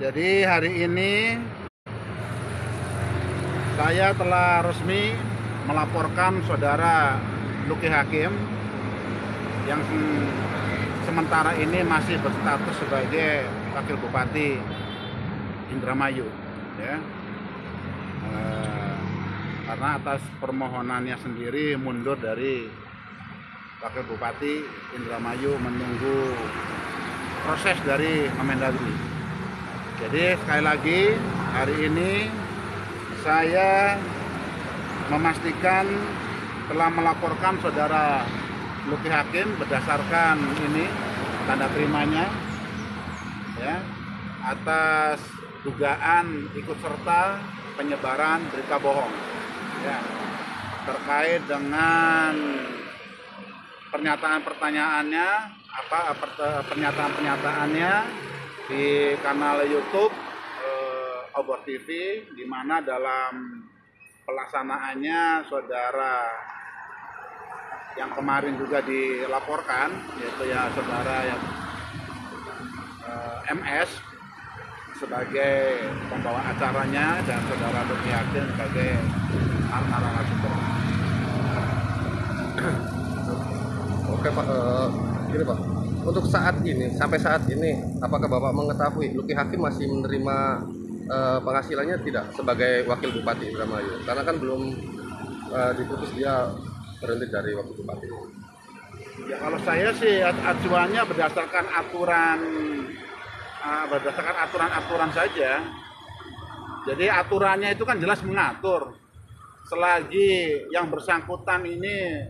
Jadi hari ini saya telah resmi melaporkan saudara Luki Hakim yang sementara ini masih berstatus sebagai Wakil Bupati Indramayu, ya. Karena atas permohonannya sendiri mundur dari Wakil Bupati Indramayu menunggu proses dari Kemendagri. Jadi sekali lagi hari ini saya memastikan telah melaporkan saudara Luki Hakim berdasarkan ini tanda terimanya, ya, atas dugaan ikut serta penyebaran berita bohong, ya, terkait dengan pernyataan-pernyataannya di kanal YouTube Obor TV, di mana dalam pelaksanaannya saudara yang kemarin juga dilaporkan, yaitu ya saudara yang MS sebagai pembawa acaranya dan saudara Luki Hakim sebagai narasumber. Oke Pak, gini Pak, untuk saat ini, sampai saat ini, apakah Bapak mengetahui Luki Hakim masih menerima penghasilannya tidak sebagai Wakil Bupati Indramayu? Karena kan belum diputus dia berhenti dari Wakil Bupati. Ya, kalau saya sih acuannya berdasarkan aturan saja. Jadi aturannya itu kan jelas mengatur, selagi yang bersangkutan ini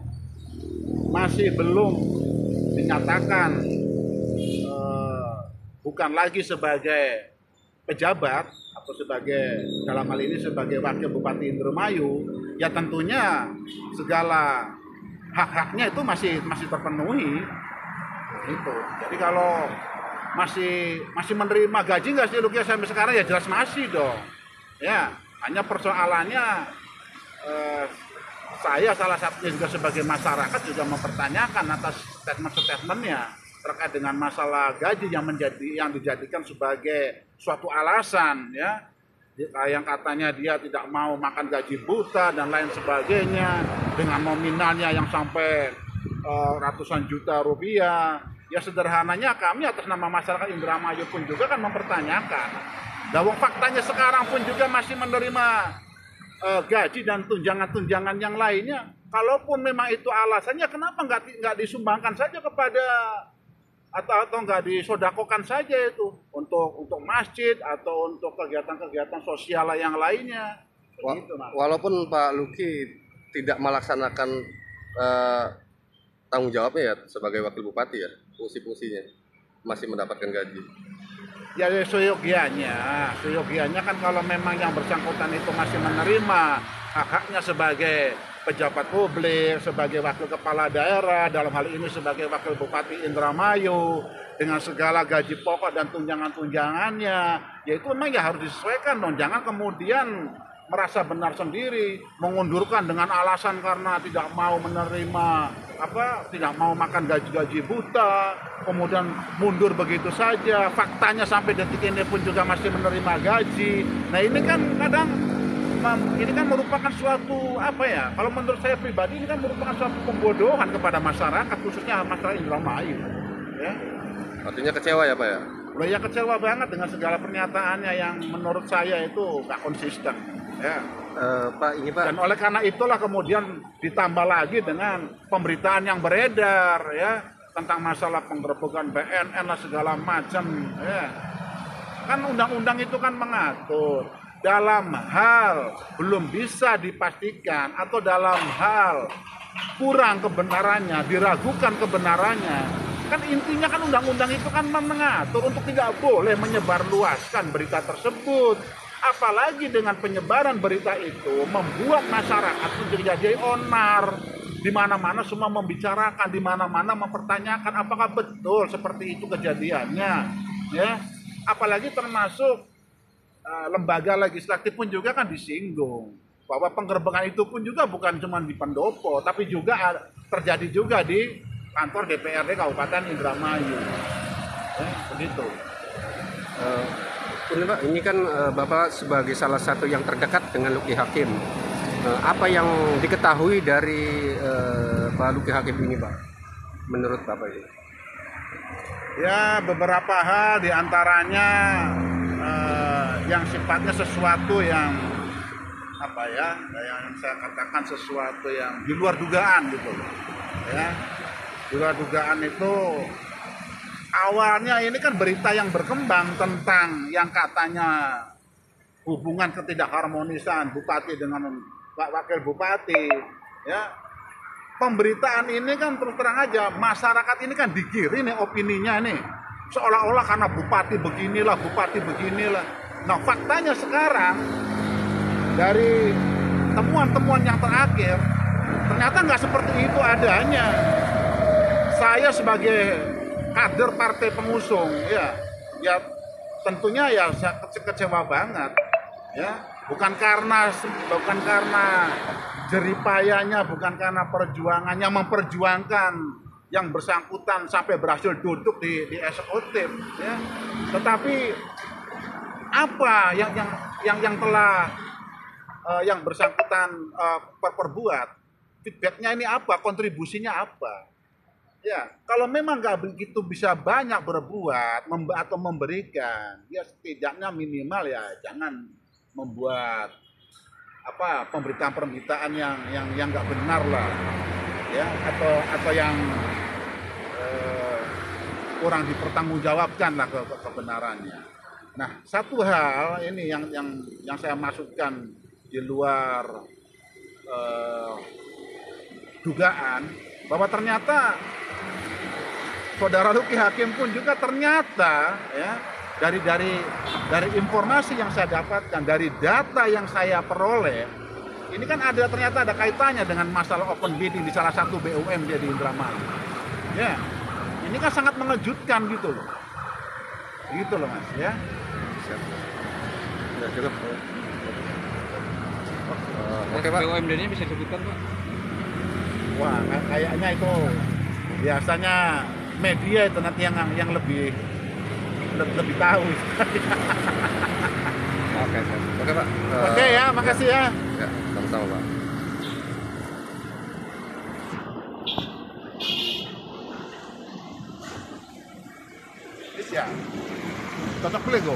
masih belum dinyatakan bukan lagi sebagai pejabat atau sebagai, dalam hal ini sebagai Wakil Bupati Indramayu, ya tentunya segala hak-haknya itu masih terpenuhi gitu. Jadi kalau masih menerima gaji nggak sih Luki sampai sekarang, ya jelas masih dong, ya. Hanya persoalannya saya salah satunya juga sebagai masyarakat juga mempertanyakan atas statement-statementnya terkait dengan masalah gaji yang dijadikan sebagai suatu alasan, ya, yang katanya dia tidak mau makan gaji buta dan lain sebagainya dengan nominalnya yang sampai ratusan juta rupiah. Ya sederhananya kami atas nama masyarakat Indramayu pun juga kan mempertanyakan. Dan faktanya sekarang pun juga masih menerima gaji dan tunjangan-tunjangan yang lainnya. Kalaupun memang itu alasannya, kenapa nggak disumbangkan saja kepada atau nggak disodakokan saja itu untuk masjid atau untuk kegiatan-kegiatan sosial yang lainnya. Begitu, walaupun Pak Luki tidak melaksanakan tanggung jawabnya ya sebagai Wakil Bupati, ya, fungsi-fungsinya masih mendapatkan gaji. Ya seyogianya kan kalau memang yang bersangkutan itu masih menerima hak-haknya sebagai pejabat publik, sebagai wakil kepala daerah, dalam hal ini sebagai Wakil Bupati Indramayu, dengan segala gaji pokok dan tunjangan-tunjangannya, ya itu memang ya harus disesuaikan dong. Jangan kemudian merasa benar sendiri, mengundurkan dengan alasan karena tidak mau menerima tidak mau makan gaji buta, kemudian mundur begitu saja. Faktanya sampai detik ini pun juga masih menerima gaji. Nah ini kan kadang merupakan suatu kalau menurut saya pribadi ini kan merupakan suatu pembodohan kepada masyarakat, khususnya masyarakat Indramayu, ya. Artinya kecewa ya Pak ya? Ya kecewa banget dengan segala pernyataannya yang menurut saya itu nggak konsisten, ya. Pak, ini Pak. Dan oleh karena itulah kemudian ditambah lagi dengan pemberitaan yang beredar, ya, tentang masalah penggerbekan BNN lah segala macam, ya. Kan undang-undang itu kan mengatur dalam hal belum bisa dipastikan atau dalam hal kurang kebenarannya, diragukan kebenarannya. Kan intinya kan undang-undang itu kan mengatur untuk tidak boleh menyebarluaskan berita tersebut. Apalagi dengan penyebaran berita itu membuat masyarakat menjadi onar, di mana-mana semua membicarakan, di mana-mana mempertanyakan apakah betul seperti itu kejadiannya, ya. Apalagi termasuk lembaga legislatif pun juga kan disinggung bahwa penggerbekan itu pun juga bukan cuma di pendopo, tapi juga terjadi juga di kantor DPRD Kabupaten Indramayu, begitu. Ini Pak, ini kan Bapak sebagai salah satu yang terdekat dengan Luki Hakim. Apa yang diketahui dari Pak Luki Hakim ini Pak, menurut Bapak ini? Ya, beberapa hal diantaranya yang sifatnya sesuatu yang apa ya, yang saya katakan sesuatu yang di luar dugaan gitu loh. Ya, di luar dugaan itu awalnya ini kan berita yang berkembang tentang yang katanya hubungan ketidakharmonisan bupati dengan Pak Wakil Bupati, ya. Pemberitaan ini kan terus terang aja masyarakat ini kan digiring nih opininya nih seolah-olah karena bupati beginilah. Nah faktanya sekarang dari temuan-temuan yang terakhir ternyata nggak seperti itu adanya. Saya sebagai kader partai pengusung ya tentunya ya saya kecewa banget ya, bukan karena jeripayanya, bukan karena perjuangannya memperjuangkan yang bersangkutan sampai berhasil duduk di eksekutif ya, tetapi apa yang telah yang bersangkutan perbuat, feedbacknya ini apa, kontribusinya apa ya. Kalau memang nggak begitu bisa banyak berbuat atau memberikan, ya setidaknya minimal ya jangan membuat pemberitaan yang nggak benar lah ya, atau yang kurang dipertanggungjawabkan lah kebenarannya. Nah satu hal ini yang saya masukkan di luar dugaan, bahwa ternyata saudara Luki Hakim pun juga ternyata ya dari informasi yang saya dapatkan, dari data yang saya peroleh, ini kan ternyata ada kaitannya dengan masalah open bidding di salah satu BUMD di Indramayu. Ya, ini kan sangat mengejutkan gitu loh Mas ya. Ya, cukup. Oke Pak. BUMD-nya bisa disebutkan Pak? Wah, kayaknya itu biasanya media itu nanti yang lebih tahu. Oke Pak. Oke ya, makasih ya. Ya, sama-sama Pak. Ya, cocok boleh go.